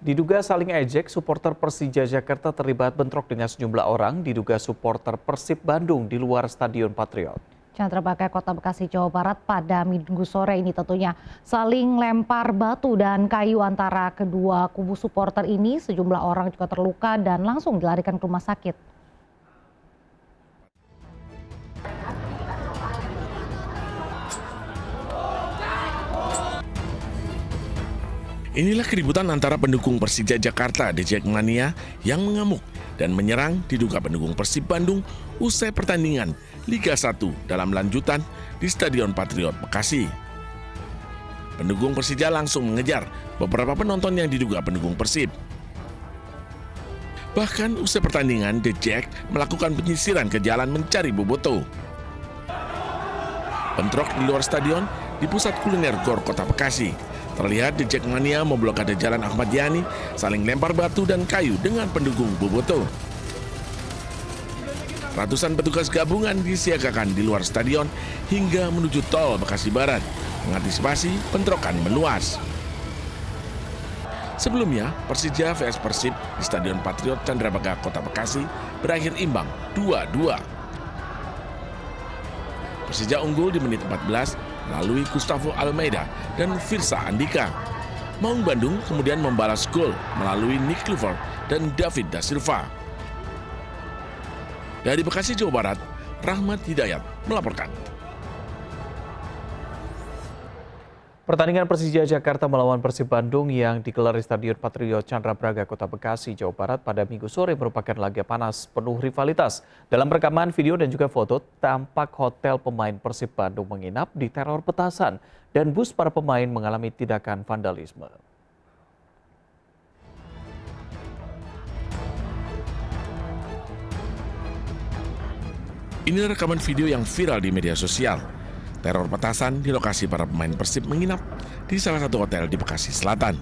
Diduga saling ejek, supporter Persija Jakarta terlibat bentrok dengan sejumlah orang diduga supporter Persib Bandung di luar Stadion Patriot. Chandra Bagja Kota Bekasi, Jawa Barat pada Minggu sore ini tentunya saling lempar batu dan kayu antara kedua kubu supporter ini. Sejumlah orang juga terluka dan langsung dilarikan ke rumah sakit. Inilah keributan antara pendukung Persija Jakarta The Jackmania yang mengamuk dan menyerang diduga pendukung Persib Bandung usai pertandingan Liga 1 dalam lanjutan di Stadion Patriot Bekasi. Pendukung Persija langsung mengejar beberapa penonton yang diduga pendukung Persib. Bahkan usai pertandingan The Jack melakukan penyisiran ke jalan mencari boboto. Bentrok di luar stadion di pusat kuliner Gor Kota Bekasi. Terlihat The Jackmania memblokade Jalan Ahmad Yani, saling lempar batu dan kayu dengan pendukung boboto. Ratusan petugas gabungan disiagakan di luar stadion hingga menuju tol Bekasi Barat, mengantisipasi bentrokan meluas. Sebelumnya, Persija vs Persib di Stadion Patriot Chandra Bagja Kota Bekasi berakhir imbang 2-2. Persija unggul di menit 14 melalui Gustavo Almeida dan Firsa Andika. Maung Bandung kemudian membalas gol melalui Nick Clifford dan David Da Silva. Dari Bekasi, Jawa Barat, Rahmat Hidayat melaporkan. Pertandingan Persija Jakarta melawan Persib Bandung yang digelar di Stadion Patriot Chandra Bagja Kota Bekasi, Jawa Barat pada Minggu sore merupakan laga panas penuh rivalitas. Dalam rekaman video dan juga foto, tampak hotel pemain Persib Bandung menginap di teror petasan dan bus para pemain mengalami tindakan vandalisme. Ini rekaman video yang viral di media sosial. Teror petasan di lokasi para pemain Persib menginap di salah satu hotel di Bekasi Selatan.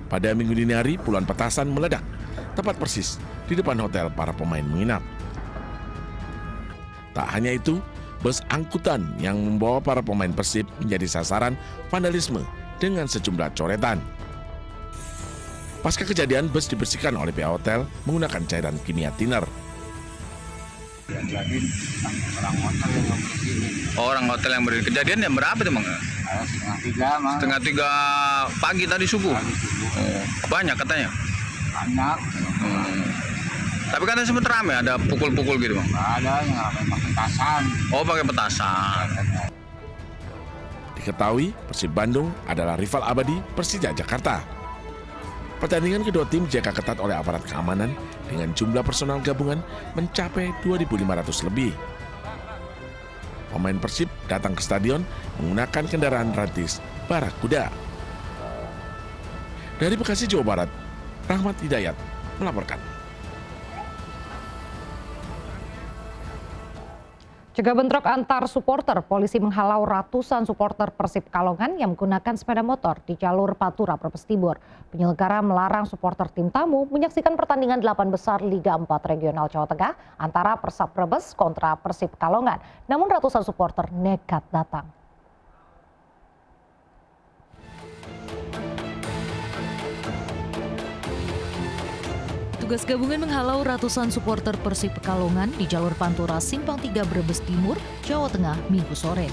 Pada Minggu dini hari, puluhan petasan meledak, tepat persis di depan hotel para pemain menginap. Tak hanya itu, bus angkutan yang membawa para pemain Persib menjadi sasaran vandalisme dengan sejumlah coretan. Pasca kejadian, bus dibersihkan oleh pihak hotel menggunakan cairan kimia thinner. Orang hotel yang berdiri. Kejadian jam berapa itu, Bang? Setengah tiga pagi tadi subuh. Banyak katanya. Banyak. Tapi katanya sempat ramai, ada pukul-pukul gitu, Bang. Ada yang pakai petasan. Oh, pakai petasan. Diketahui Persib Bandung adalah rival abadi Persija Jakarta. Pertandingan kedua tim dijaga ketat oleh aparat keamanan dengan jumlah personal gabungan mencapai 2.500 lebih. Pemain Persib datang ke stadion menggunakan kendaraan rantis Barakuda. Dari Bekasi, Jawa Barat, Rahmat Hidayat melaporkan. Cegah bentrok antar supporter, polisi menghalau ratusan supporter Persib Pekalongan yang menggunakan sepeda motor di jalur Pantura Brebes Timur. Penyelenggara melarang supporter tim tamu menyaksikan pertandingan 8 besar Liga 4 Regional Jawa Tengah antara Persab Brebes kontra Persib Pekalongan. Namun ratusan supporter nekat datang. Petugas gabungan menghalau ratusan supporter Persib Pekalongan di jalur Pantura Simpang 3 Brebes Timur, Jawa Tengah, Minggu sore.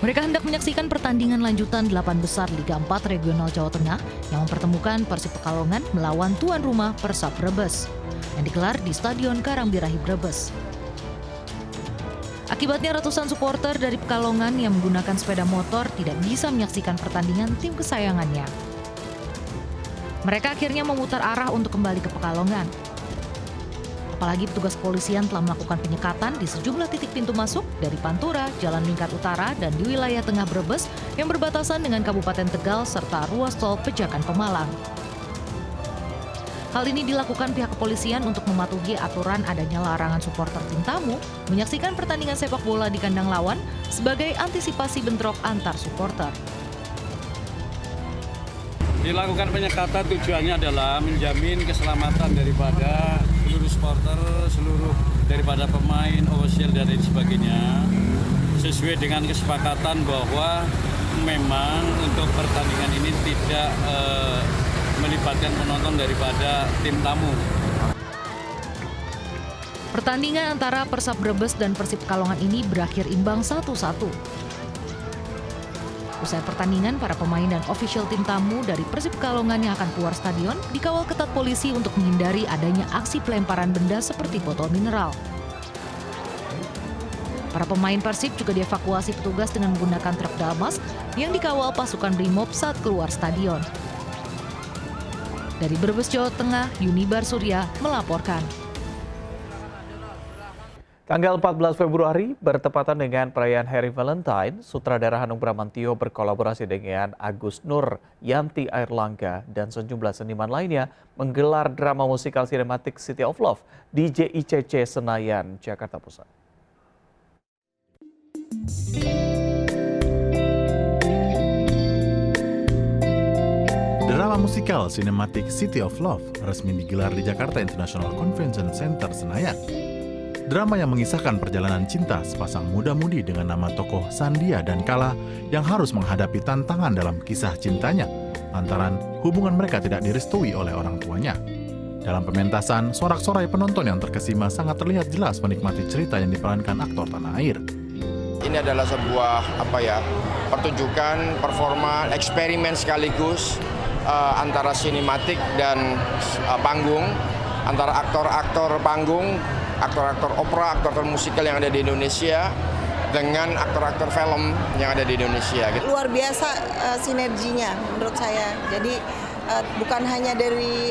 Mereka hendak menyaksikan pertandingan lanjutan 8 besar Liga 4 Regional Jawa Tengah yang mempertemukan Persib Pekalongan melawan tuan rumah Persab Brebes yang digelar di Stadion Karangbirahi Brebes. Akibatnya ratusan supporter dari Pekalongan yang menggunakan sepeda motor tidak bisa menyaksikan pertandingan tim kesayangannya. Mereka akhirnya memutar arah untuk kembali ke Pekalongan. Apalagi petugas kepolisian telah melakukan penyekatan di sejumlah titik pintu masuk dari Pantura, Jalan Lingkar Utara, dan di wilayah tengah Brebes yang berbatasan dengan Kabupaten Tegal serta ruas tol Pejagan Pemalang. Hal ini dilakukan pihak kepolisian untuk mematuhi aturan adanya larangan supporter tim tamu menyaksikan pertandingan sepak bola di kandang lawan sebagai antisipasi bentrok antar supporter. Dilakukan penyekatan tujuannya adalah menjamin keselamatan daripada seluruh supporter, seluruh daripada pemain, ofisial dan lain sebagainya, sesuai dengan kesepakatan bahwa memang untuk pertandingan ini tidak melibatkan penonton daripada tim tamu. Pertandingan antara Persab Brebes dan Persib Pekalongan ini berakhir imbang 1-1. Usai pertandingan, para pemain dan ofisial tim tamu dari Persib Pekalongan yang akan keluar stadion dikawal ketat polisi untuk menghindari adanya aksi pelemparan benda seperti botol mineral. Para pemain Persib juga dievakuasi petugas dengan menggunakan truk Dalmas yang dikawal pasukan Brimob saat keluar stadion. Dari Brebes, Jawa Tengah, Yunibar Surya melaporkan. Tanggal 14 Februari bertepatan dengan perayaan Hari Valentine, sutradara Hanung Bramantyo berkolaborasi dengan Agus Nur, Yanti Airlangga, dan sejumlah seniman lainnya menggelar drama musikal sinematik City of Love di JICC Senayan, Jakarta Pusat. Drama musikal sinematik City of Love resmi digelar di Jakarta International Convention Center Senayan. Drama yang mengisahkan perjalanan cinta sepasang muda-mudi dengan nama tokoh Sandia dan Kala yang harus menghadapi tantangan dalam kisah cintanya lantaran hubungan mereka tidak direstui oleh orang tuanya. Dalam pementasan, sorak-sorai penonton yang terkesima sangat terlihat jelas menikmati cerita yang diperankan aktor tanah air. Ini adalah sebuah pertunjukan, performa, eksperimen sekaligus antara sinematik dan panggung, antara aktor-aktor panggung, aktor-aktor opera, aktor-aktor musikal yang ada di Indonesia dengan aktor-aktor film yang ada di Indonesia. Luar biasa sinerginya menurut saya. Jadi bukan hanya dari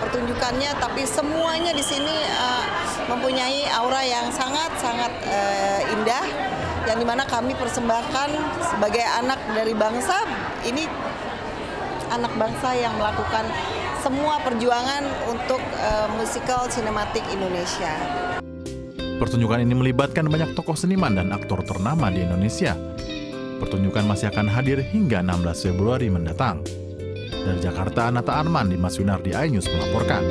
pertunjukannya, tapi semuanya di sini mempunyai aura yang sangat-sangat indah, yang dimana kami persembahkan sebagai anak dari bangsa, ini anak bangsa yang melakukan semua perjuangan untuk musikal sinematik Indonesia. Pertunjukan ini melibatkan banyak tokoh seniman dan aktor ternama di Indonesia. Pertunjukan masih akan hadir hingga 16 Februari mendatang. Dari Jakarta, Nata Arman di Mas Winardi iNews melaporkan.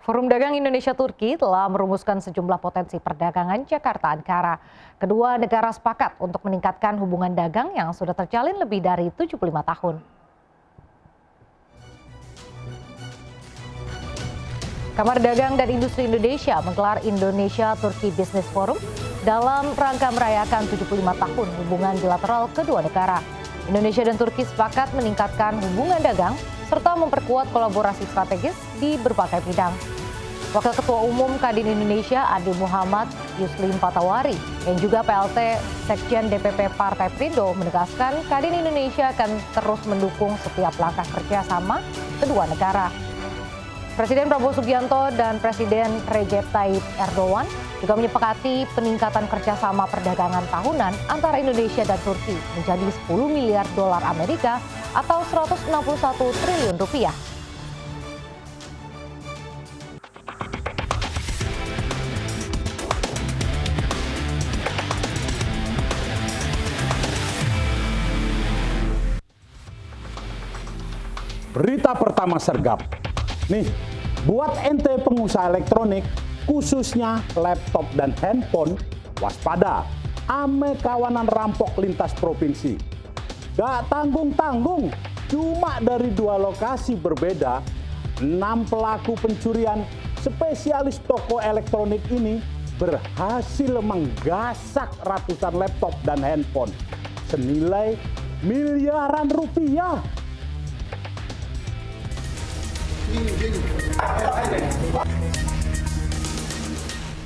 Forum Dagang Indonesia-Turki telah merumuskan sejumlah potensi perdagangan Jakarta-Ankara. Kedua negara sepakat untuk meningkatkan hubungan dagang yang sudah terjalin lebih dari 75 tahun. Kamar Dagang dan Industri Indonesia menggelar Indonesia-Turki Business Forum dalam rangka merayakan 75 tahun hubungan bilateral kedua negara. Indonesia dan Turki sepakat meningkatkan hubungan dagang serta memperkuat kolaborasi strategis di berbagai bidang. Wakil Ketua Umum Kadin Indonesia Ade Muhammad Yuslim Patawari yang juga PLT Sekjen DPP Partai Perindo menegaskan Kadin Indonesia akan terus mendukung setiap langkah kerjasama kedua negara. Presiden Prabowo Subianto dan Presiden Recep Tayyip Erdogan juga menyepakati peningkatan kerjasama perdagangan tahunan antara Indonesia dan Turki menjadi 10 miliar dolar Amerika atau 161 triliun rupiah. Berita pertama sergap. Nih, buat ente pengusaha elektronik, khususnya laptop dan handphone, waspada. Ame kawanan rampok lintas provinsi. Gak tanggung-tanggung, cuma dari 2 lokasi berbeda, 6 pelaku pencurian spesialis toko elektronik ini berhasil menggasak ratusan laptop dan handphone senilai miliaran rupiah.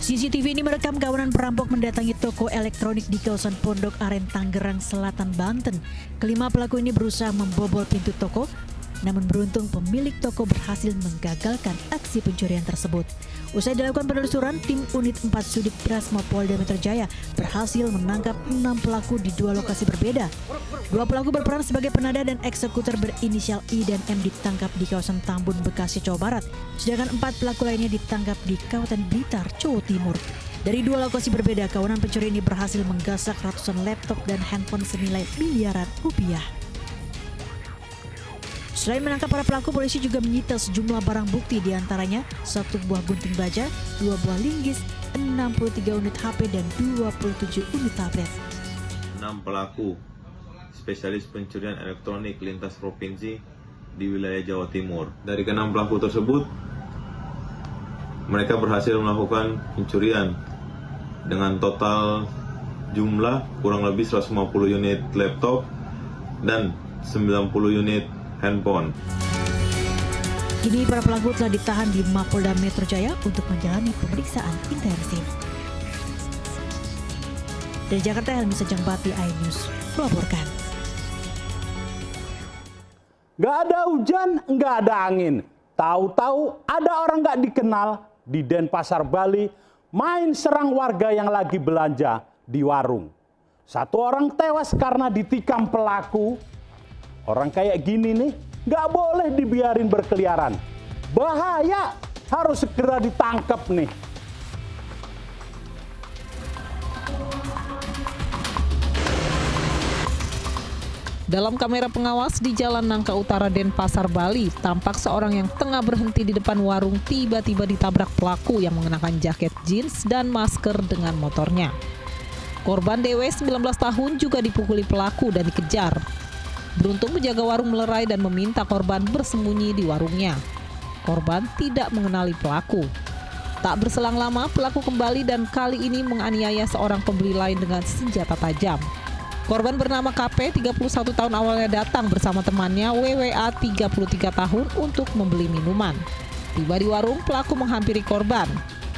CCTV ini merekam kawanan perampok mendatangi toko elektronik di kawasan Pondok Aren, Tangerang Selatan, Banten. Kelima pelaku ini berusaha membobol pintu toko, namun beruntung pemilik toko berhasil menggagalkan aksi pencurian tersebut. Usai dilakukan penelusuran, tim unit 4 Sudik Prasmo Polda Metro Jaya berhasil menangkap 6 pelaku di 2 lokasi berbeda. 2 pelaku berperan sebagai penada dan eksekutor berinisial I dan M ditangkap di kawasan Tambun, Bekasi, Jawa Barat. Sedangkan 4 pelaku lainnya ditangkap di Kabupaten Blitar, Jawa Timur. Dari 2 lokasi berbeda, kawanan pencuri ini berhasil menggasak ratusan laptop dan handphone senilai miliaran rupiah. Selain menangkap para pelaku, polisi juga menyita sejumlah barang bukti, diantaranya 1 buah gunting baja, 2 buah linggis, 63 unit HP, dan 27 unit tablet. 6 pelaku spesialis pencurian elektronik lintas provinsi di wilayah Jawa Timur. Dari ke-6 pelaku tersebut, mereka berhasil melakukan pencurian dengan total jumlah kurang lebih 150 unit laptop dan 90 unit handphone. Kini para pelaku telah ditahan di Mapolda Metro Jaya untuk menjalani pemeriksaan intensif. Dari Jakarta, Helmi Sejangbati, iNews melaporkan. Gak ada hujan, gak ada angin. Tahu-tahu ada orang gak dikenal di Denpasar, Bali, main serang warga yang lagi belanja di warung. Satu orang tewas karena ditikam pelaku. Orang kayak gini nih, gak boleh dibiarin berkeliaran. Bahaya, harus segera ditangkap nih. Dalam kamera pengawas di Jalan Nangka Utara, Denpasar, Bali, tampak seorang yang tengah berhenti di depan warung tiba-tiba ditabrak pelaku yang mengenakan jaket jeans dan masker dengan motornya. Korban DW 19 tahun juga dipukuli pelaku dan dikejar. Beruntung penjaga warung melerai dan meminta korban bersembunyi di warungnya. Korban tidak mengenali pelaku. Tak berselang lama, pelaku kembali dan kali ini menganiaya seorang pembeli lain dengan senjata tajam. Korban bernama KP, 31 tahun, awalnya datang bersama temannya WWA 33 tahun untuk membeli minuman. Tiba di warung, pelaku menghampiri korban.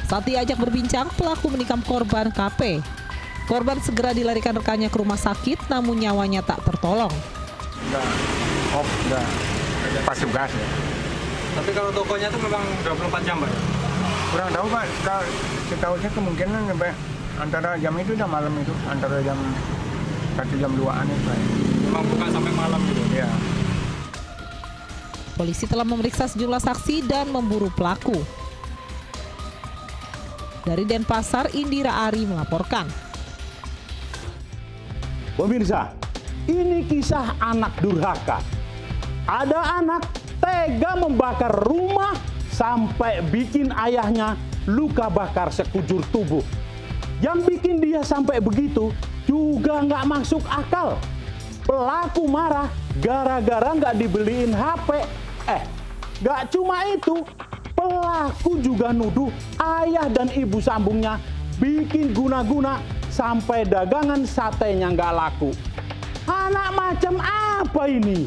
Saat diajak berbincang, pelaku menikam korban KP. Korban segera dilarikan rekannya ke rumah sakit, namun nyawanya tak tertolong. Enggak pas tugas ya. Tapi kalau tokonya itu memang 24 jam, Pak? Kurang tahu, Pak. Setahu saya kemungkinan sampai antara jam itu dan malam itu, antara jam 1 jam 2-an itu, Pak. Memang bukan sampai malam gitu? Ya. Polisi telah memeriksa sejumlah saksi dan memburu pelaku. Dari Denpasar, Indira Ari melaporkan. Pemirsa, ini kisah anak durhaka. Ada anak tega membakar rumah sampai bikin ayahnya luka bakar sekujur tubuh. Yang bikin dia sampai begitu juga nggak masuk akal. Pelaku marah gara-gara nggak dibeliin HP. Nggak cuma itu, pelaku juga nuduh ayah dan ibu sambungnya bikin guna-guna sampai dagangan satenya nggak laku. Anak macam apa ini?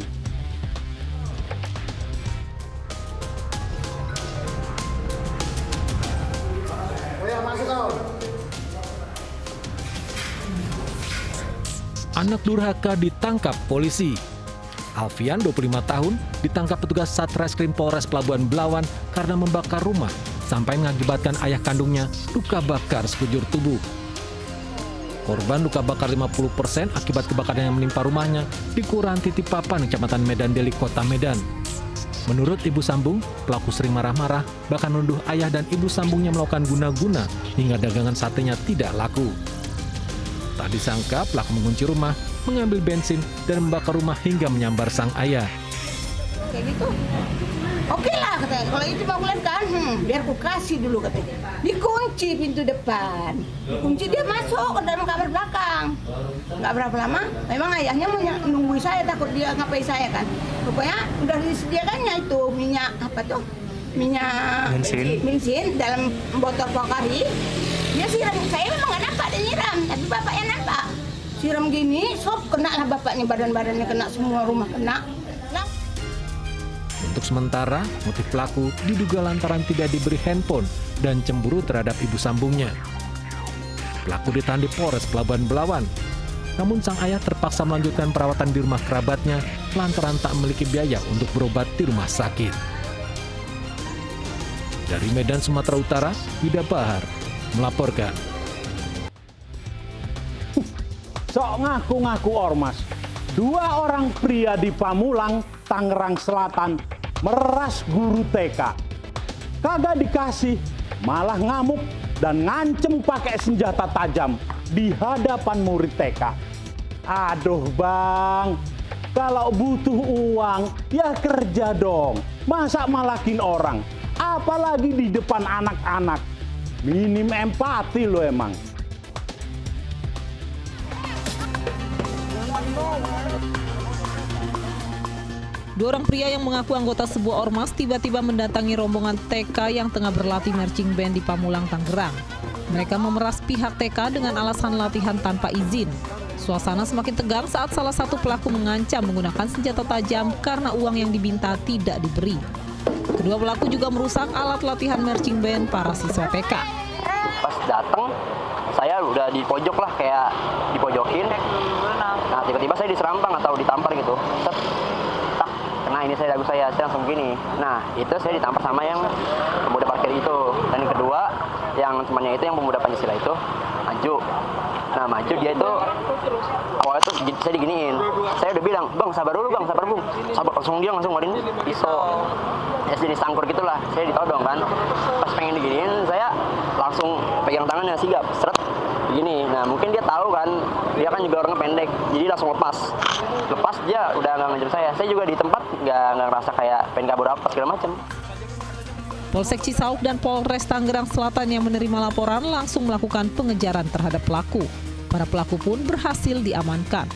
Anak durhaka ditangkap polisi. Alfian, 25 tahun, ditangkap petugas Satreskrim Polres Pelabuhan Belawan karena membakar rumah sampai mengakibatkan ayah kandungnya luka bakar sekujur tubuh. Korban luka bakar 50% akibat kebakaran yang menimpa rumahnya di Kelurahan Titipapan, Kecamatan Medan Deli, Kota Medan. Menurut ibu sambung, pelaku sering marah-marah, bahkan menuduh ayah dan ibu sambungnya melakukan guna-guna hingga dagangan satenya tidak laku. Tak disangka pelaku mengunci rumah, mengambil bensin, dan membakar rumah hingga menyambar sang ayah. Kayak gitu, oke lah katanya. Kalau itu bangunan kan, biar ku kasih dulu katanya. Dikunci pintu depan, dikunci, dia masuk ke dalam kamar belakang. Nggak berapa lama, memang ayahnya mau nunggu saya, takut dia ngapain saya kan. Pokoknya udah disediakannya itu minyak apa tuh, minyak bensin dalam botol Pocari. Dia siram, saya memang nggak nampak dia nyiram, tapi bapaknya nampak. Siram gini, sok kena lah bapaknya, badan-badannya kena, semua rumah kena. Untuk sementara, motif pelaku diduga lantaran tidak diberi handphone dan cemburu terhadap ibu sambungnya. Pelaku ditahan di Polres Pelabuhan Belawan. Namun sang ayah terpaksa melanjutkan perawatan di rumah kerabatnya lantaran tak memiliki biaya untuk berobat di rumah sakit. Dari Medan, Sumatera Utara, Wida Bahar melaporkan. Sok ngaku-ngaku ormas. 2 orang pria di Pamulang, Tangerang Selatan meras guru TK. Kagak dikasih, malah ngamuk dan ngancem pakai senjata tajam di hadapan murid TK. Aduh bang, kalau butuh uang ya kerja dong. Masa malakin orang, apalagi di depan anak-anak. Minim empati lo emang. Dua orang pria yang mengaku anggota sebuah ormas tiba-tiba mendatangi rombongan TK yang tengah berlatih marching band di Pamulang, Tangerang. Mereka memeras pihak TK dengan alasan latihan tanpa izin. Suasana semakin tegang saat salah satu pelaku mengancam menggunakan senjata tajam karena uang yang diminta tidak diberi. Kedua pelaku juga merusak alat latihan marching band para siswa TK. Pas datang, saya udah di pojok lah, kayak dipojokin. Nah, tiba-tiba saya diserampang atau ditampar gitu. Set, tak, kena ini saya dagu saya langsung gini. Nah, itu saya ditampar sama yang pemuda parkir itu. Dan yang kedua, yang temannya itu yang pemuda Pancasila itu maju. Nah, maju dia itu awalnya tuh saya diginiin. Saya udah bilang, "Bang, sabar dulu, Bang, sabar, Bung." Sabar, langsung dia ngeluarin pisau. Ya jenis sangkur gitulah. Saya ditodong kan. Pas pengen diginiin, saya langsung pegang tangannya sigap, seret begini. Nah, mungkin dia tahu kan, dia kan juga orangnya pendek, jadi langsung lepas dia udah nggak ngancam saya juga di tempat nggak ngerasa kayak pengen kabur apa segala macam. Polsek Cisauk dan Polres Tangerang Selatan yang menerima laporan langsung melakukan pengejaran terhadap pelaku. Para pelaku pun berhasil diamankan.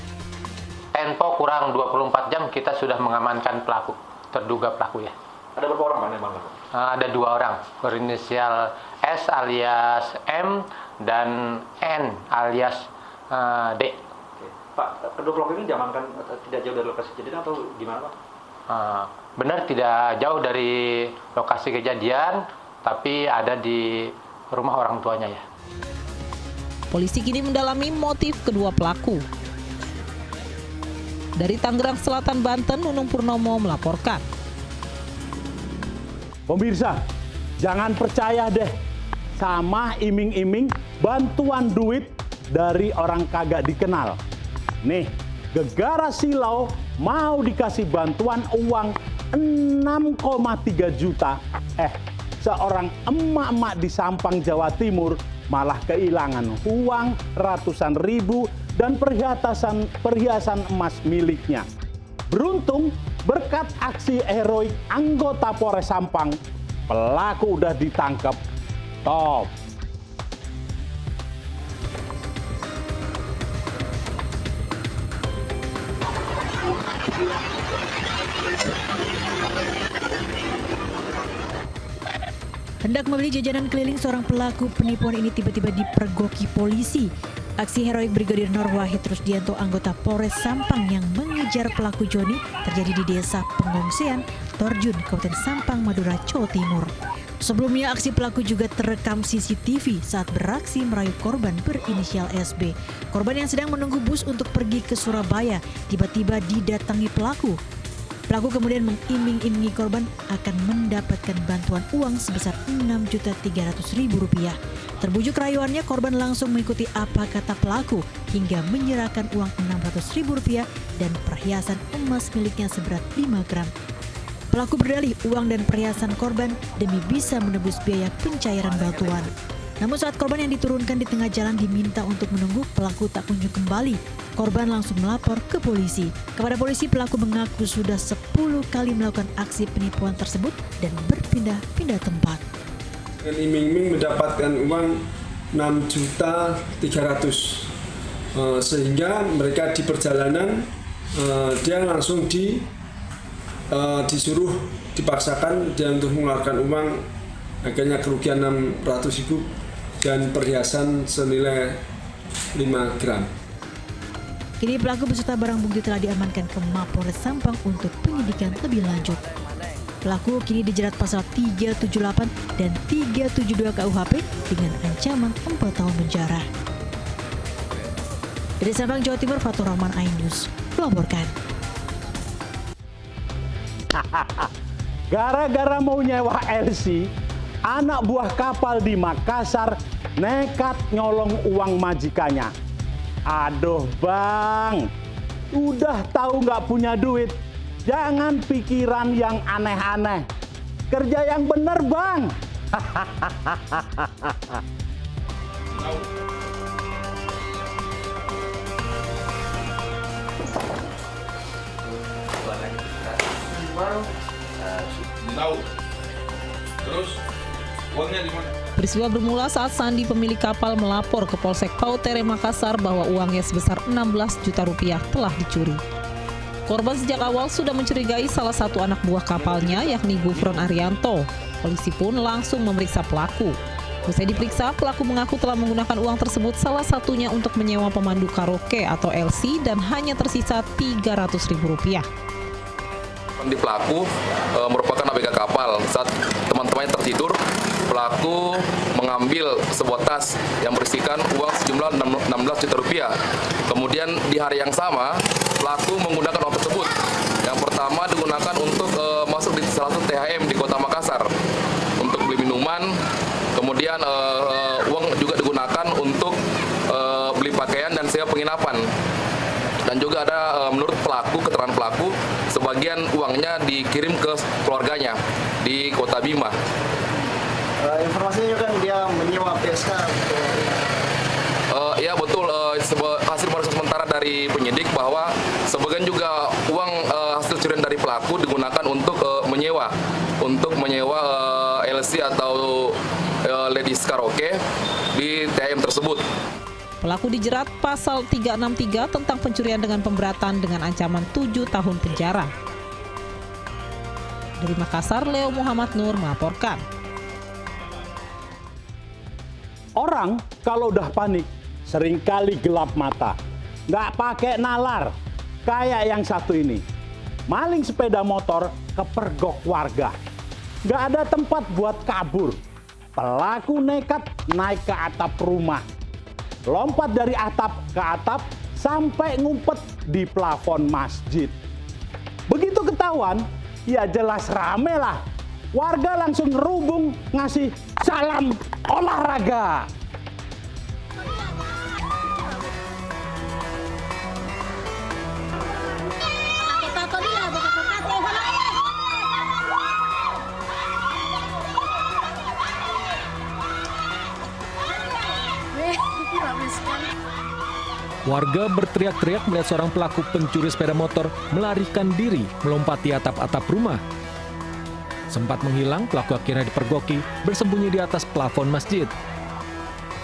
Tempo kurang 24 jam kita sudah mengamankan pelaku, terduga pelaku ya. Ada berapa orang yang diamankan? Ada 2 orang, berinisial S alias M dan N alias D. Oke. Pak, kedua pelaku ini diamankan tidak jauh dari lokasi kejadian atau gimana, Pak? Benar tidak jauh dari lokasi kejadian, tapi ada di rumah orang tuanya ya. Polisi kini mendalami motif kedua pelaku. Dari Tangerang Selatan, Banten, Nunung Purnomo melaporkan. Pemirsa, jangan percaya deh sama iming-iming bantuan duit dari orang kagak dikenal. Nih, gegara silau mau dikasih bantuan uang 6,3 juta. Seorang emak-emak di Sampang, Jawa Timur malah kehilangan uang ratusan ribu dan perhiasan emas miliknya. Beruntung berkat aksi heroik anggota Polres Sampang, pelaku udah ditangkap. Top. Hendak membeli jajanan keliling, seorang pelaku penipuan ini tiba-tiba dipergoki polisi. Aksi heroik Brigadir Nor Wahid Rusdianto, anggota Polres Sampang yang mengejar pelaku Joni, terjadi di Desa Pengungsian, Torjun, Kabupaten Sampang, Madura, Jawa Timur. Sebelumnya, aksi pelaku juga terekam CCTV saat beraksi merayu korban berinisial SB. Korban yang sedang menunggu bus untuk pergi ke Surabaya, tiba-tiba didatangi pelaku. Pelaku kemudian mengiming-imingi korban akan mendapatkan bantuan uang sebesar Rp6.300.000. Terbujuk rayuannya, korban langsung mengikuti apa kata pelaku hingga menyerahkan uang Rp600.000 dan perhiasan emas miliknya seberat 5 gram. Pelaku berdalih uang dan perhiasan korban demi bisa menebus biaya pencairan bantuan. Namun saat korban yang diturunkan di tengah jalan diminta untuk menunggu, pelaku tak kunjung kembali. Korban langsung melapor ke polisi. Kepada polisi, pelaku mengaku sudah 10 kali melakukan aksi penipuan tersebut dan berpindah-pindah tempat. Dan iming-iming mendapatkan uang 6.300.000, sehingga mereka di perjalanan dia langsung disuruh dipaksakan dia untuk mengeluarkan uang, akhirnya kerugian 600.000 dan perhiasan senilai 5 gram. Kini pelaku beserta barang bukti telah diamankan ke Mapolres Sampang untuk penyidikan lebih lanjut. Pelaku kini dijerat pasal 378 dan 372 KUHP dengan ancaman 4 tahun penjara. Dari Sampang, Jawa Timur, Fatur Rahman, iNews melaporkan. Gara-gara mau nyewa LC, anak buah kapal di Makassar nekat nyolong uang majikannya. Aduh bang, udah tahu nggak punya duit, jangan pikiran yang aneh-aneh. Kerja yang bener bang. Terus uangnya di mana? Peristiwa bermula saat Sandi, pemilik kapal, melapor ke Polsek Pautere Makassar bahwa uangnya sebesar Rp16 juta telah dicuri. Korban sejak awal sudah mencurigai salah satu anak buah kapalnya, yakni Gufron Arianto. Polisi pun langsung memeriksa pelaku. Usai diperiksa, pelaku mengaku telah menggunakan uang tersebut salah satunya untuk menyewa pemandu karaoke atau LC dan hanya tersisa Rp300.000. Di pelaku merupakan ABK kapal. Saat teman-temannya tertidur, pelaku mengambil sebuah tas yang berisikan uang sejumlah 16 juta rupiah. Kemudian di hari yang sama, pelaku menggunakan uang tersebut. Yang pertama digunakan untuk masuk di salah satu THM di Kota Makassar untuk beli minuman. Kemudian uang juga digunakan untuk beli pakaian dan sewa penginapan. Dan juga ada menurut pelaku, keterangan pelaku, sebagian uangnya dikirim ke keluarganya di Kota Bima. Informasinya kan dia menyewa PSK. Ya betul, hasil pemeriksaan sementara dari penyidik bahwa sebagian juga uang hasil curian dari pelaku digunakan untuk menyewa LC atau ladies karaoke di THM tersebut. Pelaku dijerat pasal 363 tentang pencurian dengan pemberatan dengan ancaman 7 tahun penjara. Dari Makassar, Leo Muhammad Nur melaporkan. Orang kalau udah panik seringkali gelap mata. Nggak pakai nalar. Kayak yang satu ini. Maling sepeda motor kepergok warga. Nggak ada tempat buat kabur. Pelaku nekat naik ke atap rumah. Lompat dari atap ke atap sampai ngumpet di plafon masjid. Begitu ketahuan, ya jelas rame lah. Warga langsung ngerubung ngasih salam olahraga. Warga berteriak-teriak melihat seorang pelaku pencuri sepeda motor melarikan diri melompati atap-atap rumah. Sempat menghilang, pelaku akhirnya dipergoki bersembunyi di atas plafon masjid.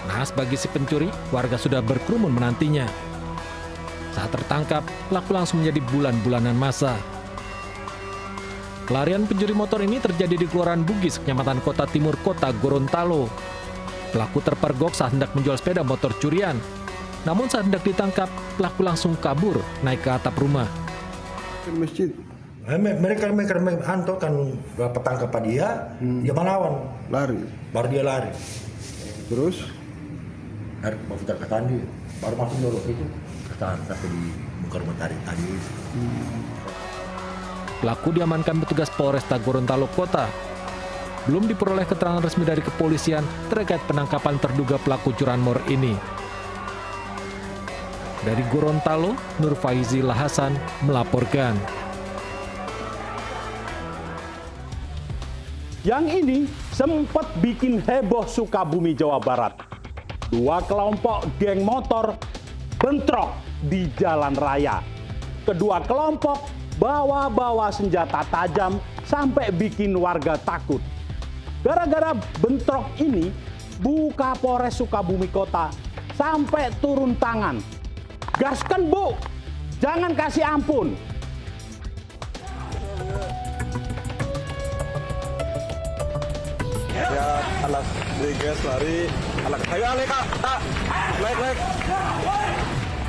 Nah, bagi si pencuri, warga sudah berkerumun menantinya. Saat tertangkap, pelaku langsung menjadi bulan-bulanan masa. Pelarian pencuri motor ini terjadi di Kelurahan Bugis, Kecamatan Kota Timur, Kota Gorontalo. Pelaku terpergok saat hendak menjual sepeda motor curian. Namun saat hendak ditangkap, pelaku langsung kabur naik ke atap rumah. Masjid. Mereka hantu kan petangkap dia, dia melawan. Lari. Baru dia lari. Terus? Dari putar ke tadi, baru masuk dulu itu. Kata di muka rumah tadi. Pelaku diamankan petugas Polresta Gorontalo Kota. Belum diperoleh keterangan resmi dari kepolisian terkait penangkapan terduga pelaku curanmor ini. Dari Gorontalo, Nur Faizi Lahasan melaporkan. Yang ini sempat bikin heboh Sukabumi, Jawa Barat. 2 kelompok geng motor bentrok di jalan raya. Kedua kelompok bawa-bawa senjata tajam sampai bikin warga takut. Gara-gara bentrok ini, Bu Kapolres Sukabumi Kota sampai turun tangan. Gaskan Bu, jangan kasih ampun. Ya, anak briges lari, anak ayo alek kak, naik.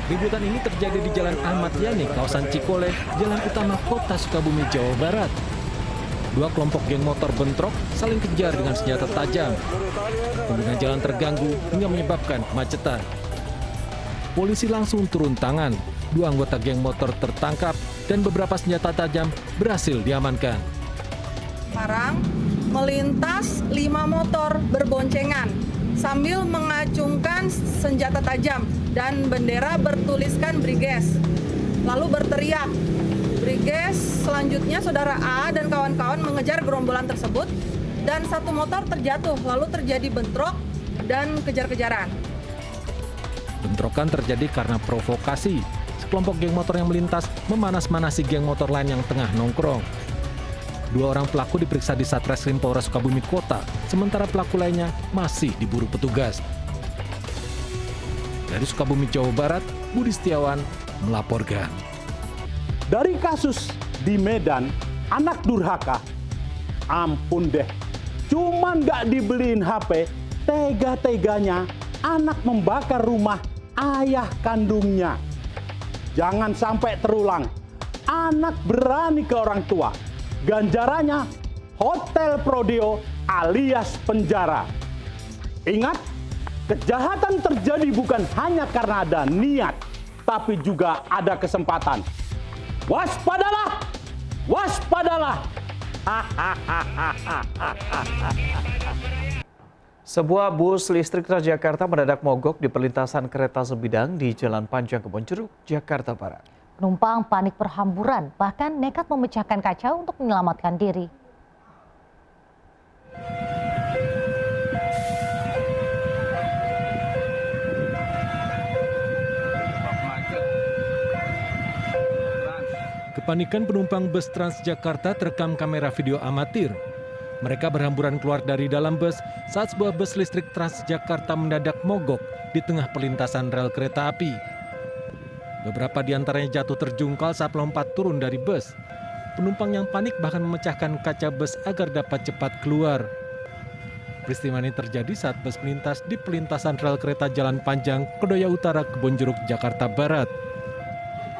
Ributan ini terjadi di Jalan Ahmad Yani, kawasan Cikole, jalan utama Kota Sukabumi, Jawa Barat. 2 kelompok geng motor bentrok saling kejar dengan senjata tajam. Pengguna jalan terganggu hingga menyebabkan kemacetan. Polisi langsung turun tangan. 2 anggota geng motor tertangkap dan beberapa senjata tajam berhasil diamankan. Sekarang melintas 5 motor berboncengan sambil mengacungkan senjata tajam dan bendera bertuliskan Briges. Lalu berteriak. Briges selanjutnya Saudara A dan kawan-kawan mengejar gerombolan tersebut dan 1 motor terjatuh lalu terjadi bentrok dan kejar-kejaran. Bentrokan terjadi karena provokasi. Sekelompok geng motor yang melintas memanas-manasi geng motor lain yang tengah nongkrong. 2 orang pelaku diperiksa di Satreskrim Polres Sukabumi Kota, sementara pelaku lainnya masih diburu petugas. Dari Sukabumi, Jawa Barat, Budi Setiawan melaporkan. Dari kasus di Medan, anak durhaka, ampun deh, cuman gak dibeliin HP, tega-teganya anak membakar rumah ayah kandungnya. Jangan sampai terulang, anak berani ke orang tua, ganjarannya Hotel Prodeo alias penjara. Ingat, kejahatan terjadi bukan hanya karena ada niat, tapi juga ada kesempatan. Waspadalah! Waspadalah! Sebuah bus listrik Transjakarta mendadak mogok di perlintasan kereta sebidang di Jalan Panjang Kebonjeruk, Jakarta Barat. Penumpang panik berhamburan, bahkan nekat memecahkan kaca untuk menyelamatkan diri. Kepanikan penumpang bus Transjakarta terekam kamera video amatir. Mereka berhamburan keluar dari dalam bus saat sebuah bus listrik Transjakarta mendadak mogok di tengah perlintasan rel kereta api. Beberapa di antaranya jatuh terjungkal saat melompat turun dari bus. Penumpang yang panik bahkan memecahkan kaca bus agar dapat cepat keluar. Peristiwa ini terjadi saat bus melintas di perlintasan rel kereta Jalan Panjang, Kedoya Utara, Kebonjeruk, Jakarta Barat.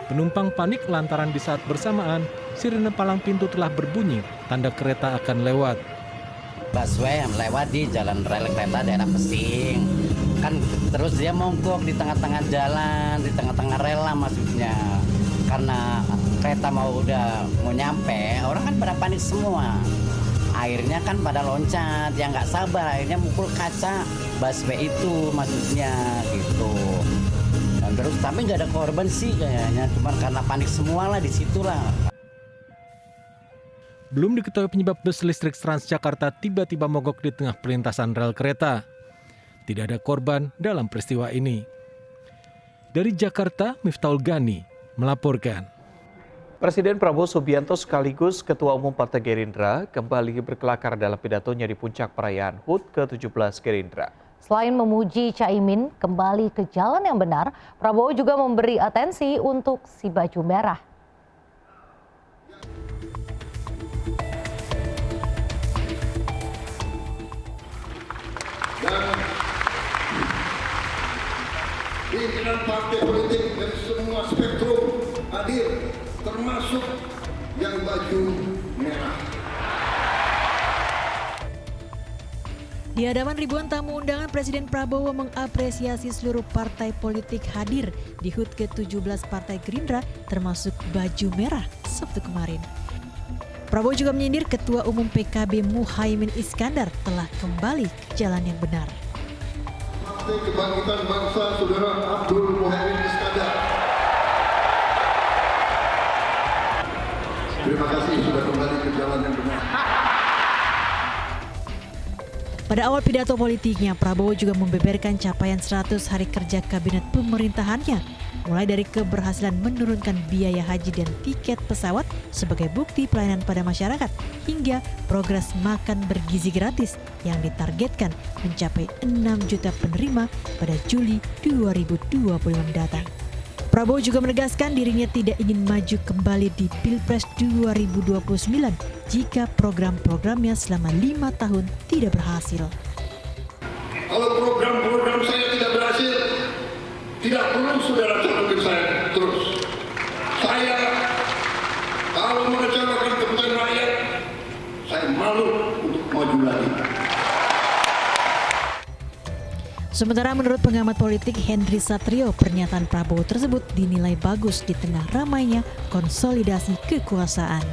Penumpang panik lantaran di saat bersamaan sirine palang pintu telah berbunyi, tanda kereta akan lewat. Busway yang lewat di jalan rel kereta daerah Pesing. Kan terus dia mogok di tengah-tengah jalan, di tengah-tengah rel lah maksudnya. Karena kereta udah mau nyampe, orang kan pada panik semua. Akhirnya kan pada loncat, yang nggak sabar akhirnya mukul kaca busway itu maksudnya gitu. Terus tapi nggak ada korban sih kayaknya, cuma karena panik semua lah di situ lah. Belum diketahui penyebab bus listrik Transjakarta tiba-tiba mogok di tengah perlintasan rel kereta. Tidak ada korban dalam peristiwa ini. Dari Jakarta, Miftahul Gani melaporkan. Presiden Prabowo Subianto sekaligus Ketua Umum Partai Gerindra kembali berkelakar dalam pidatonya di puncak perayaan HUT ke-17 Gerindra. Selain memuji Caimin kembali ke jalan yang benar, Prabowo juga memberi atensi untuk si baju merah. Dan pimpinan partai politik dari semua spektrum hadir, termasuk yang baju merah. Di hadapan ribuan tamu undangan, Presiden Prabowo mengapresiasi seluruh partai politik hadir di HUT ke-17 Partai Gerindra, termasuk baju merah Sabtu kemarin. Prabowo juga menyindir Ketua Umum PKB Muhaimin Iskandar telah kembali ke jalan yang benar. Partai Kebangkitan Bangsa Saudara Abdul Muhaimin Iskandar. Terima kasih sudah kembali ke jalan yang benar. Pada awal pidato politiknya, Prabowo juga membeberkan capaian 100 hari kerja kabinet pemerintahannya, mulai dari keberhasilan menurunkan biaya haji dan tiket pesawat sebagai bukti pelayanan pada masyarakat, hingga progres makan bergizi gratis yang ditargetkan mencapai 6 juta penerima pada Juli 2026 datang. Prabowo juga menegaskan dirinya tidak ingin maju kembali di Pilpres 2029 jika program-programnya selama 5 tahun tidak berhasil. Kalau program-program saya tidak berhasil, tidak perlu saudara calonkan saya terus. Saya kalau mengecewakan kepentingan rakyat, saya malu untuk maju lagi. Sementara menurut pengamat politik Henry Satrio, pernyataan Prabowo tersebut dinilai bagus di tengah ramainya konsolidasi kekuasaan.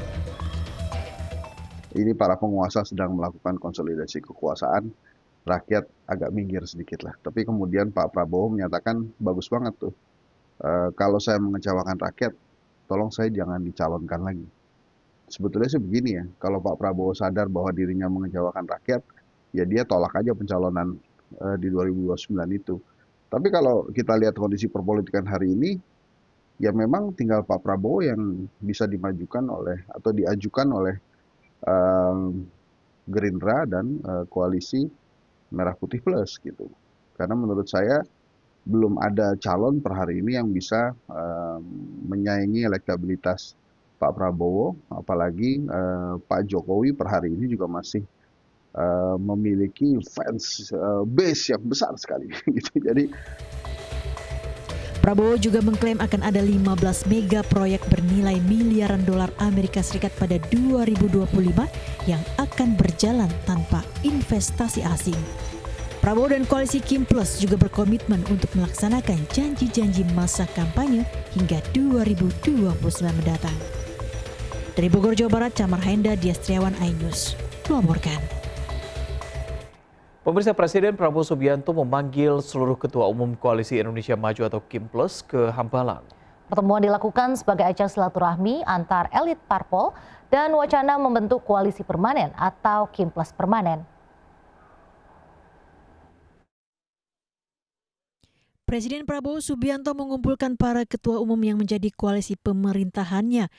Ini para penguasa sedang melakukan konsolidasi kekuasaan, rakyat agak minggir sedikit lah. Tapi kemudian Pak Prabowo menyatakan bagus banget tuh. Kalau saya mengecewakan rakyat, tolong saya jangan dicalonkan lagi. Sebetulnya sih begini ya, kalau Pak Prabowo sadar bahwa dirinya mengecewakan rakyat, ya dia tolak aja pencalonan di 2029 itu. Tapi kalau kita lihat kondisi perpolitikan hari ini, ya memang tinggal Pak Prabowo yang bisa dimajukan oleh atau diajukan oleh Gerindra dan koalisi Merah Putih Plus gitu. Karena menurut saya belum ada calon per hari ini yang bisa menyaingi elektabilitas Pak Prabowo, apalagi Pak Jokowi per hari ini juga masih memiliki fans base yang besar sekali. Gitu. Jadi Prabowo juga mengklaim akan ada 15 mega proyek bernilai miliaran dolar Amerika Serikat pada 2025 yang akan berjalan tanpa investasi asing. Prabowo dan koalisi Kim Plus juga berkomitmen untuk melaksanakan janji-janji masa kampanye hingga 2029 mendatang. Dari Bogor, Jawa Barat, Camar Henda, Dias Triawan, iNews melaporkan. Pemirsa, Presiden Prabowo Subianto memanggil seluruh Ketua Umum Koalisi Indonesia Maju atau Kim Plus ke Hambalang. Pertemuan dilakukan sebagai ajang silaturahmi antar elit parpol dan wacana membentuk koalisi permanen atau Kim Plus permanen. Presiden Prabowo Subianto mengumpulkan para ketua umum yang menjadi koalisi pemerintahannya,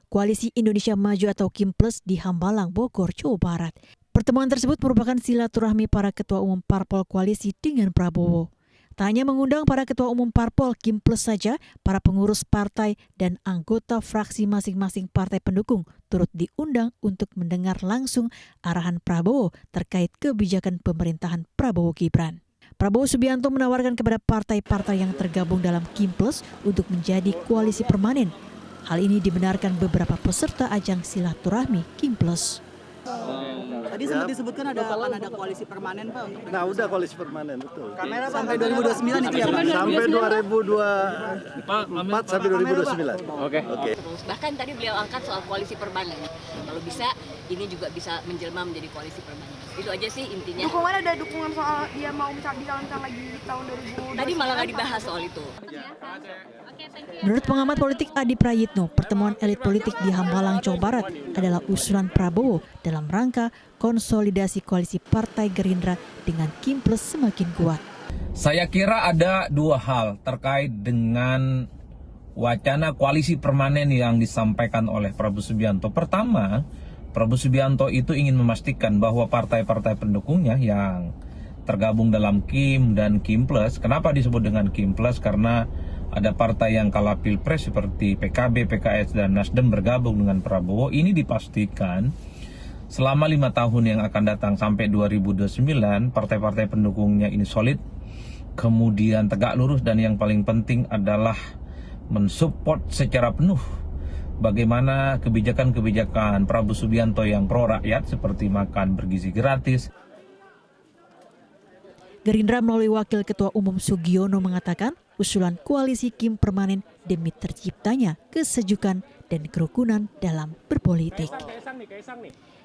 Koalisi Indonesia Maju atau Kim Plus di Hambalang, Bogor, Jawa Barat. Pertemuan tersebut merupakan silaturahmi para ketua umum parpol koalisi dengan Prabowo. Tak hanya mengundang para ketua umum parpol Kim Plus saja, para pengurus partai dan anggota fraksi masing-masing partai pendukung turut diundang untuk mendengar langsung arahan Prabowo terkait kebijakan pemerintahan Prabowo Gibran. Prabowo Subianto menawarkan kepada partai-partai yang tergabung dalam Kim Plus untuk menjadi koalisi permanen. Hal ini dibenarkan beberapa peserta ajang silaturahmi Kim Plus. Tadi sempat disebutkan akan ada koalisi permanen, Pak, untuk Nah, udah koalisi permanen, betul. kamera sampai 2029 itu ya, Pak? Sampai 2024 sampai 2029. Oke. Bahkan tadi beliau angkat soal koalisi permanen. Kalau bisa, ini juga bisa menjelma menjadi koalisi permanen. Itu aja sih intinya. Dukungan ada dukungan soal dia mau dicalonkan lagi tahun 2029. Tadi malah nggak dibahas soal itu. Menurut pengamat politik Adi Prayitno, pertemuan elit politik di Hambalang, Jawa Barat adalah usulan Prabowo dalam rangka konsolidasi koalisi Partai Gerindra dengan Kim Plus semakin kuat. Saya kira ada dua hal terkait dengan wacana koalisi permanen yang disampaikan oleh Prabowo Subianto. Pertama, Prabowo Subianto itu ingin memastikan bahwa partai-partai pendukungnya yang tergabung dalam Kim dan Kim Plus. Kenapa disebut dengan Kim Plus? Karena ada partai yang kalah pilpres seperti PKB, PKS, dan Nasdem bergabung dengan Prabowo. Ini dipastikan selama 5 tahun yang akan datang sampai 2029, partai-partai pendukungnya ini solid, kemudian tegak lurus, dan yang paling penting adalah mensupport secara penuh bagaimana kebijakan-kebijakan Prabowo Subianto yang pro rakyat seperti makan bergizi gratis. Gerindra melalui Wakil Ketua Umum Sugiono mengatakan usulan koalisi Kim permanen demi terciptanya kesejukan dan kerukunan dalam berpolitik.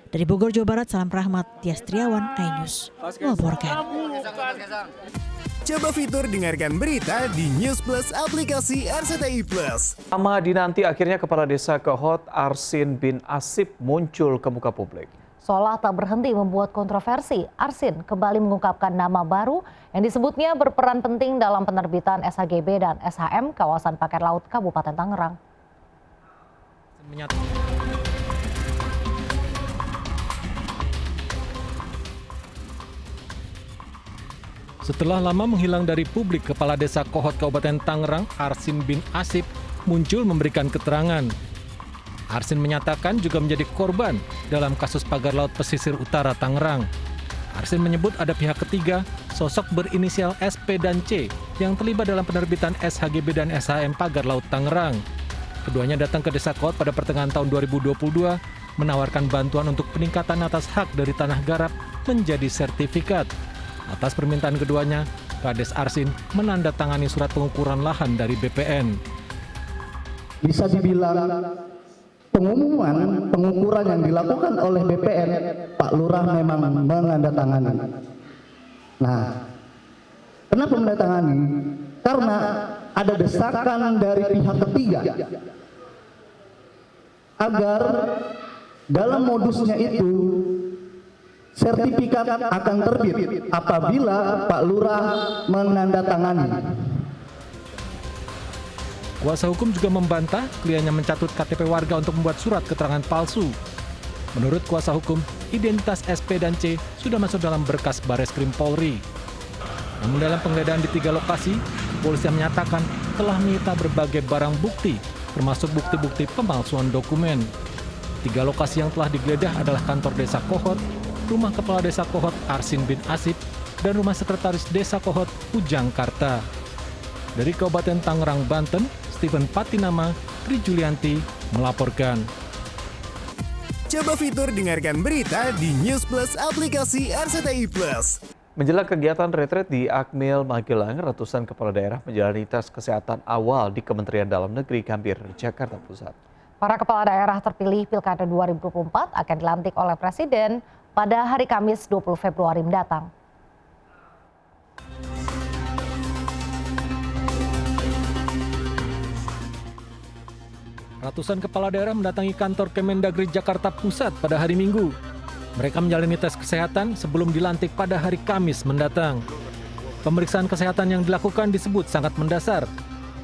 Dari Bogor, Jawa Barat, salam rahmat, Dias Triawan, iNews melaporkan. Coba fitur dengarkan berita di News Plus aplikasi RCTI Plus. Lama dinanti akhirnya Kepala Desa Kehot Arsin bin Asip muncul ke muka publik. Seolah tak berhenti membuat kontroversi, Arsin kembali mengungkapkan nama baru yang disebutnya berperan penting dalam penerbitan SHGB dan SHM kawasan pakai laut Kabupaten Tangerang. Setelah lama menghilang dari publik, Kepala Desa Kehot Kabupaten Tangerang, Arsin bin Asip, muncul memberikan keterangan. Arsin menyatakan juga menjadi korban dalam kasus pagar laut pesisir utara Tangerang. Arsin menyebut ada pihak ketiga, sosok berinisial SP dan C, yang terlibat dalam penerbitan SHGB dan SHM pagar laut Tangerang. Keduanya datang ke Desa Kehot pada pertengahan tahun 2022, menawarkan bantuan untuk peningkatan atas hak dari tanah garap menjadi sertifikat. Atas permintaan keduanya, Kades Arsin menandatangani surat pengukuran lahan dari BPN. Bisa dibilang pengumuman pengukuran yang dilakukan oleh BPN, Pak Lurah memang menandatangani. Nah, kenapa menandatangani? Karena ada desakan dari pihak ketiga agar dalam modusnya itu sertifikat akan terbit apabila Pak Lurah menandatangani. Kuasa hukum juga membantah kliennya mencatut KTP warga untuk membuat surat keterangan palsu. Menurut kuasa hukum, identitas SP dan C sudah masuk dalam berkas Bareskrim Polri. Namun dalam penggeledahan di 3 lokasi, polisi menyatakan telah menyita berbagai barang bukti, termasuk bukti-bukti pemalsuan dokumen. 3 lokasi yang telah digeledah adalah kantor Desa Kohot, rumah Kepala Desa Kohot Arsin bin Asip, dan rumah Sekretaris Desa Kohot Ujang Karta. Dari Kabupaten Tangerang, Banten, Stephen Patinama, Tri Julianti melaporkan. Coba fitur dengarkan berita di News Plus aplikasi RCTI Plus. Menjelang kegiatan retret di Akmil Magelang, ratusan kepala daerah menjalani tes kesehatan awal di Kementerian Dalam Negeri Gambir, Jakarta Pusat. Para kepala daerah terpilih Pilkada 2024 akan dilantik oleh Presiden pada hari Kamis 20 Februari mendatang. Ratusan kepala daerah mendatangi kantor Kemendagri Jakarta Pusat pada hari Minggu. Mereka menjalani tes kesehatan sebelum dilantik pada hari Kamis mendatang. Pemeriksaan kesehatan yang dilakukan disebut sangat mendasar.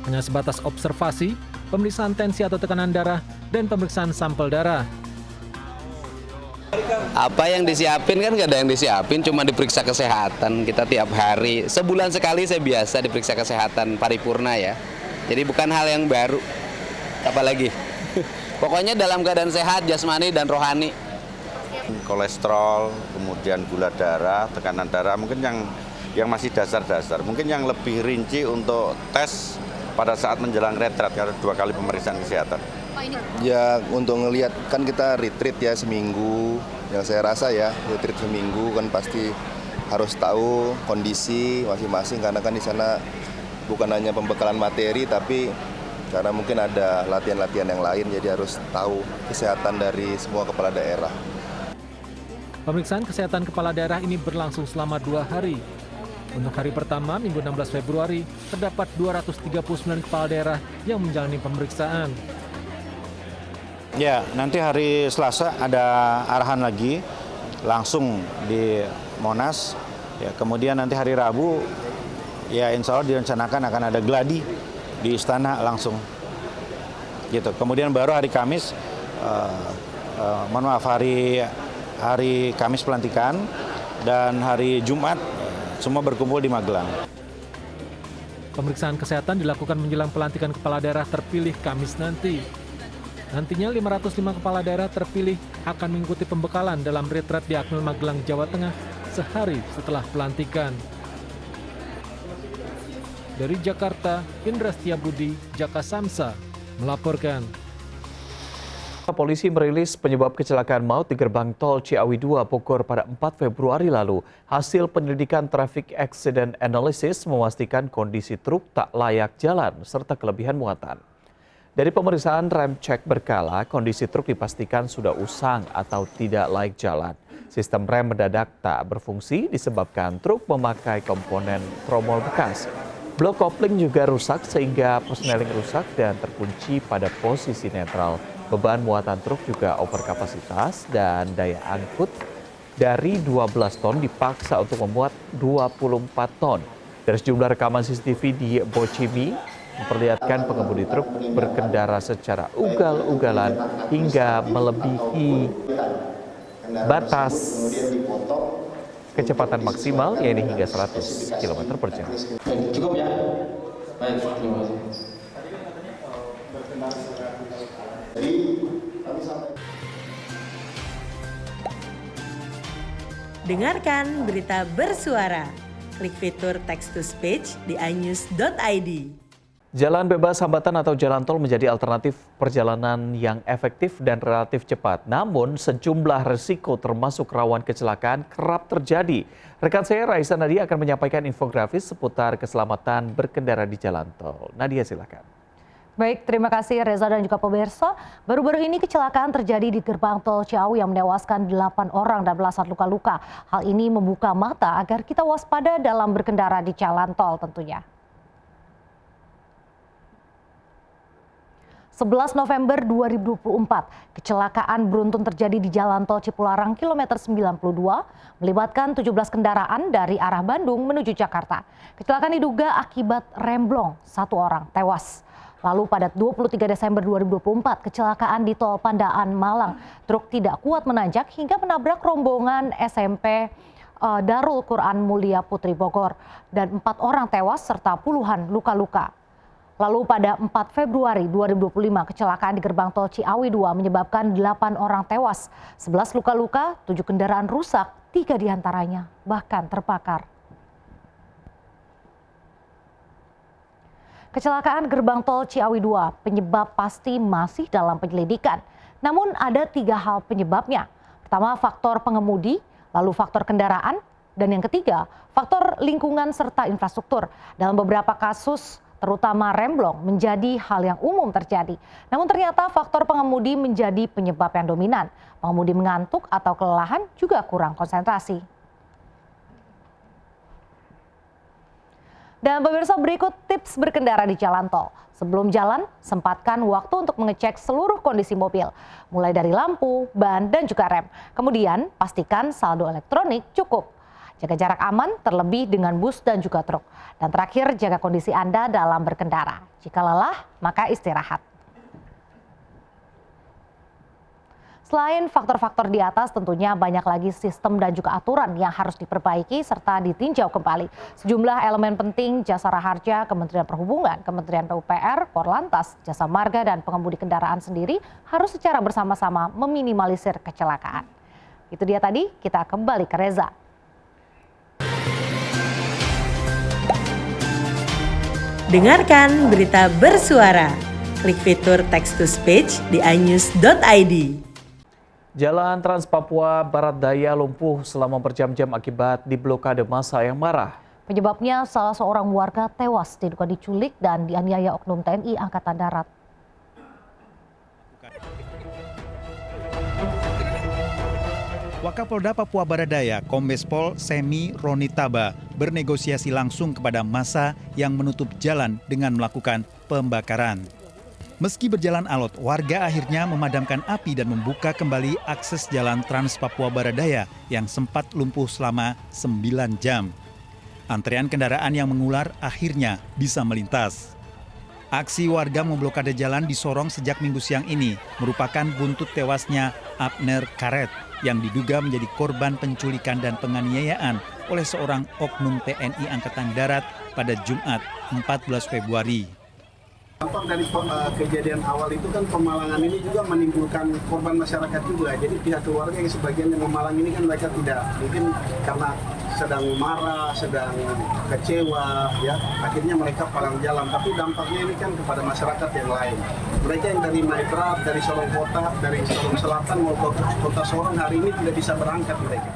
Hanya sebatas observasi, pemeriksaan tensi atau tekanan darah, dan pemeriksaan sampel darah. Apa yang disiapin kan nggak ada yang disiapin, cuma diperiksa kesehatan kita tiap hari. Sebulan sekali saya biasa diperiksa kesehatan paripurna ya. Jadi bukan hal yang baru. Apalagi. Pokoknya dalam keadaan sehat, jasmani dan rohani. Kolesterol, kemudian gula darah, tekanan darah, mungkin yang masih dasar-dasar. Mungkin yang lebih rinci untuk tes pada saat menjelang retret, karena 2 kali pemeriksaan kesehatan. Ya untuk ngelihat kan kita retreat ya seminggu, yang saya rasa ya retreat seminggu kan pasti harus tahu kondisi masing-masing, karena kan di sana bukan hanya pembekalan materi tapi karena mungkin ada latihan-latihan yang lain, jadi harus tahu kesehatan dari semua kepala daerah. Pemeriksaan kesehatan kepala daerah ini berlangsung selama 2 hari. Untuk hari pertama, Minggu 16 Februari, terdapat 239 kepala daerah yang menjalani pemeriksaan. Ya, nanti hari Selasa ada arahan lagi, langsung di Monas. Ya, kemudian nanti hari Rabu, ya insya Allah direncanakan akan ada gladi di Istana langsung. Gitu. Kemudian baru hari Kamis, hari Kamis pelantikan, dan hari Jumat semua berkumpul di Magelang. Pemeriksaan kesehatan dilakukan menjelang pelantikan kepala daerah terpilih Kamis nanti. Nantinya 505 kepala daerah terpilih akan mengikuti pembekalan dalam retret di Akmil Magelang, Jawa Tengah sehari setelah pelantikan. Dari Jakarta, Indra Setiabudi, Jaka Samsa melaporkan. Polisi merilis penyebab kecelakaan maut di gerbang tol Ciawi 2 Bogor pada 4 Februari lalu. Hasil penyelidikan Traffic Accident Analysis memastikan kondisi truk tak layak jalan serta kelebihan muatan. Dari pemeriksaan rem cek berkala, kondisi truk dipastikan sudah usang atau tidak layak jalan. Sistem rem mendadak tak berfungsi disebabkan truk memakai komponen tromol bekas. Blok kopling juga rusak sehingga persneling rusak dan terkunci pada posisi netral. Beban muatan truk juga overkapasitas dan daya angkut dari 12 ton dipaksa untuk memuat 24 ton. Dari sejumlah rekaman CCTV di Bocimi memperlihatkan pengemudi truk berkendara secara ugal-ugalan hingga melebihi batas kecepatan maksimal, yaitu hingga 100 km per jam. Cukup ya? Baik, terima kasih. Dengarkan berita bersuara. Klik fitur text to speech di inews.id. Jalan bebas hambatan atau jalan tol menjadi alternatif perjalanan yang efektif dan relatif cepat. Namun sejumlah resiko termasuk rawan kecelakaan kerap terjadi. Rekan saya Raisa Nadia akan menyampaikan infografis seputar keselamatan berkendara di jalan tol. Nadia silakan. Baik, terima kasih Reza dan juga pemirsa. Baru-baru ini kecelakaan terjadi di gerbang tol Ciawi yang menewaskan 8 orang dan belasan luka-luka. Hal ini membuka mata agar kita waspada dalam berkendara di jalan tol tentunya. 11 November 2024, kecelakaan beruntun terjadi di Jalan Tol Cipularang kilometer 92 melibatkan 17 kendaraan dari arah Bandung menuju Jakarta. Kecelakaan diduga akibat remblong, 1 orang tewas. Lalu pada 23 Desember 2024, kecelakaan di Tol Pandaan Malang, truk tidak kuat menanjak hingga menabrak rombongan SMP Darul Quran Mulia Putri Bogor dan 4 orang tewas serta puluhan luka-luka. Lalu pada 4 Februari 2025 kecelakaan di gerbang tol Ciawi 2 menyebabkan 8 orang tewas, 11 luka-luka, 7 kendaraan rusak, 3 diantaranya bahkan terbakar. Kecelakaan gerbang tol Ciawi 2 penyebab pasti masih dalam penyelidikan. Namun ada 3 hal penyebabnya. Pertama, faktor pengemudi, lalu faktor kendaraan, dan yang ketiga, faktor lingkungan serta infrastruktur. Dalam beberapa kasus, terutama remblong, menjadi hal yang umum terjadi. Namun ternyata faktor pengemudi menjadi penyebab yang dominan. Pengemudi mengantuk atau kelelahan juga kurang konsentrasi. Dan pemirsa, berikut tips berkendara di jalan tol. Sebelum jalan, sempatkan waktu untuk mengecek seluruh kondisi mobil, mulai dari lampu, ban, dan juga rem. Kemudian, pastikan saldo elektronik cukup. Jaga jarak aman, terlebih dengan bus dan juga truk. Dan terakhir, jaga kondisi Anda dalam berkendara. Jika lelah, maka istirahat. Selain faktor-faktor di atas, tentunya banyak lagi sistem dan juga aturan yang harus diperbaiki serta ditinjau kembali. Sejumlah elemen penting, Jasara Harja, Kementerian Perhubungan, Kementerian PUPR, Korlantas, Jasa Marga, dan pengemudi kendaraan sendiri harus secara bersama-sama meminimalisir kecelakaan. Itu dia tadi, kita kembali ke Reza. Dengarkan berita bersuara. Klik fitur text to speech di inews.id. Jalan Trans Papua Barat Daya lumpuh selama berjam-jam akibat diblokade massa yang marah. Penyebabnya salah seorang warga tewas diduga diculik dan dianiaya oknum TNI Angkatan Darat. Wakapolda Papua Barat Daya, Kombes Pol Semi Ronitaba, bernegosiasi langsung kepada massa yang menutup jalan dengan melakukan pembakaran. Meski berjalan alot, warga akhirnya memadamkan api dan membuka kembali akses jalan Trans Papua Barat Daya yang sempat lumpuh selama 9 jam. Antrean kendaraan yang mengular akhirnya bisa melintas. Aksi warga memblokade jalan di Sorong sejak Minggu siang ini merupakan buntut tewasnya Abner Karet yang diduga menjadi korban penculikan dan penganiayaan oleh seorang oknum TNI Angkatan Darat pada Jumat 14 Februari. Dampak dari kejadian awal itu kan pemalangan ini juga menimbulkan korban masyarakat juga. Jadi pihak keluarga yang sebagian yang memalang ini kan mereka tidak, mungkin karena sedang marah, sedang kecewa, ya akhirnya mereka palang jalan. Tapi dampaknya ini kan kepada masyarakat yang lain. Mereka yang dari Maitrap, dari Sorong Kota, dari Sorong Selatan maupun Kota Sorong hari ini tidak bisa berangkat mereka.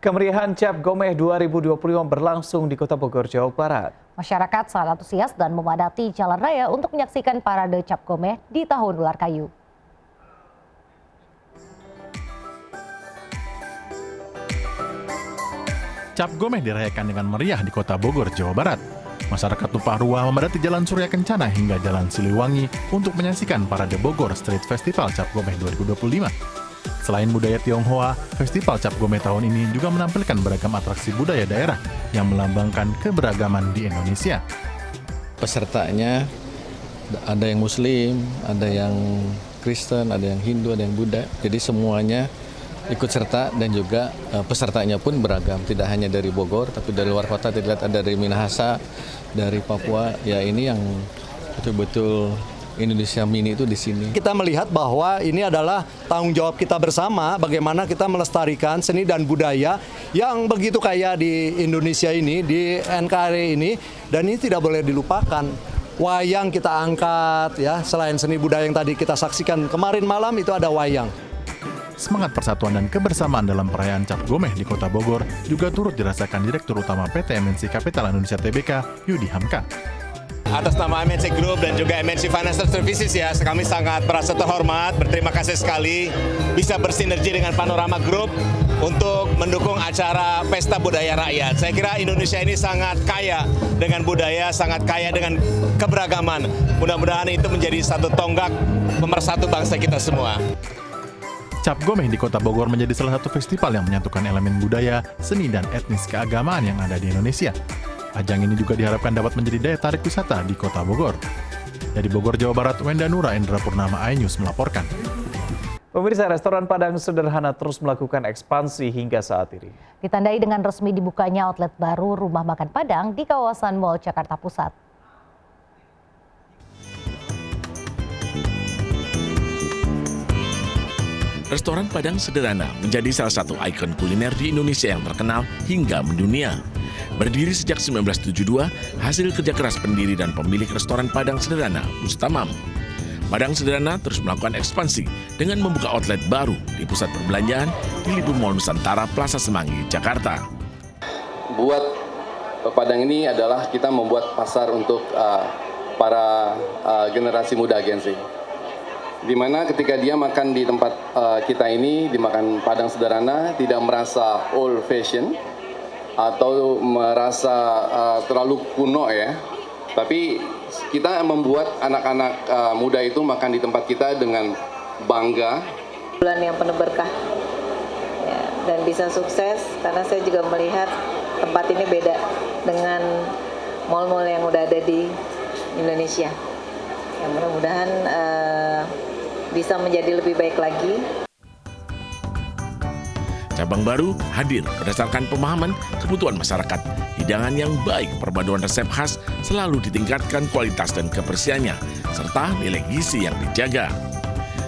Kemeriahan Cap Gomeh 2025 berlangsung di Kota Bogor, Jawa Barat. Masyarakat sangat antusias dan memadati jalan raya untuk menyaksikan parade Cap Gomeh di Tahun Ular Kayu. Cap Gomeh dirayakan dengan meriah di Kota Bogor, Jawa Barat. Masyarakat tumpah ruah memadati Jalan Surya Kencana hingga Jalan Siliwangi untuk menyaksikan parade Bogor Street Festival Cap Gomeh 2025. Selain budaya Tionghoa, Festival Cap Gomeh tahun ini juga menampilkan beragam atraksi budaya daerah yang melambangkan keberagaman di Indonesia. Pesertanya ada yang Muslim, ada yang Kristen, ada yang Hindu, ada yang Buddha. Jadi semuanya ikut serta dan juga pesertanya pun beragam. Tidak hanya dari Bogor, tapi dari luar kota. Terlihat ada dari Minahasa, dari Papua. Ya ini yang betul-betul Indonesia Mini itu di sini. Kita melihat bahwa ini adalah tanggung jawab kita bersama bagaimana kita melestarikan seni dan budaya yang begitu kaya di Indonesia ini, di NKRI ini, dan ini tidak boleh dilupakan. Wayang kita angkat ya, selain seni budaya yang tadi kita saksikan kemarin malam itu ada wayang. Semangat persatuan dan kebersamaan dalam perayaan Cap Gomeh di Kota Bogor juga turut dirasakan Direktur Utama PT MNC Capital Indonesia Tbk, Yudi Hamka. Atas nama MNC Group dan juga MNC Financial Services ya, kami sangat merasa terhormat, berterima kasih sekali bisa bersinergi dengan Panorama Group untuk mendukung acara Pesta Budaya Rakyat. Saya kira Indonesia ini sangat kaya dengan budaya, sangat kaya dengan keberagaman. Mudah-mudahan itu menjadi satu tonggak pemersatu bangsa kita semua. Cap Gomeh di Kota Bogor menjadi salah satu festival yang menyatukan elemen budaya, seni, dan etnis keagamaan yang ada di Indonesia. Ajang ini juga diharapkan dapat menjadi daya tarik wisata di Kota Bogor. Dari Bogor, Jawa Barat, Wenda Nura, Indra Purnama, iNews melaporkan. Pemirsa, restoran Padang Sederhana terus melakukan ekspansi hingga saat ini. Ditandai dengan resmi dibukanya outlet baru Rumah Makan Padang di kawasan Mall Jakarta Pusat. Restoran Padang Sederhana menjadi salah satu ikon kuliner di Indonesia yang terkenal hingga mendunia. Berdiri sejak 1972, hasil kerja keras pendiri dan pemilik restoran Padang Sederhana, Mustamam. Padang Sederhana terus melakukan ekspansi dengan membuka outlet baru di pusat perbelanjaan di Libu Mall Nusantara Plaza Semanggi, Jakarta. Buat Padang ini adalah kita membuat pasar untuk para generasi muda Gen Z. Dimana ketika dia makan di tempat kita ini, dimakan Padang Sederhana, tidak merasa old fashion atau merasa terlalu kuno ya. Tapi kita membuat anak-anak muda itu makan di tempat kita dengan bangga. Bulan yang penuh berkah ya, dan bisa sukses karena saya juga melihat tempat ini beda dengan mall-mall yang udah ada di Indonesia. Ya, mudah-mudahan bisa menjadi lebih baik lagi. Cabang baru hadir berdasarkan pemahaman kebutuhan masyarakat. Hidangan yang baik, perpaduan resep khas selalu ditingkatkan kualitas dan kebersihannya, serta nilai gizi yang dijaga.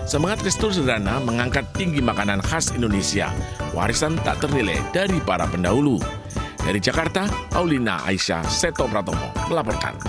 Semangat Resto Sederhana mengangkat tinggi makanan khas Indonesia, warisan tak ternilai dari para pendahulu. Dari Jakarta, Paulina Aisyah Seto Pratomo melaporkan.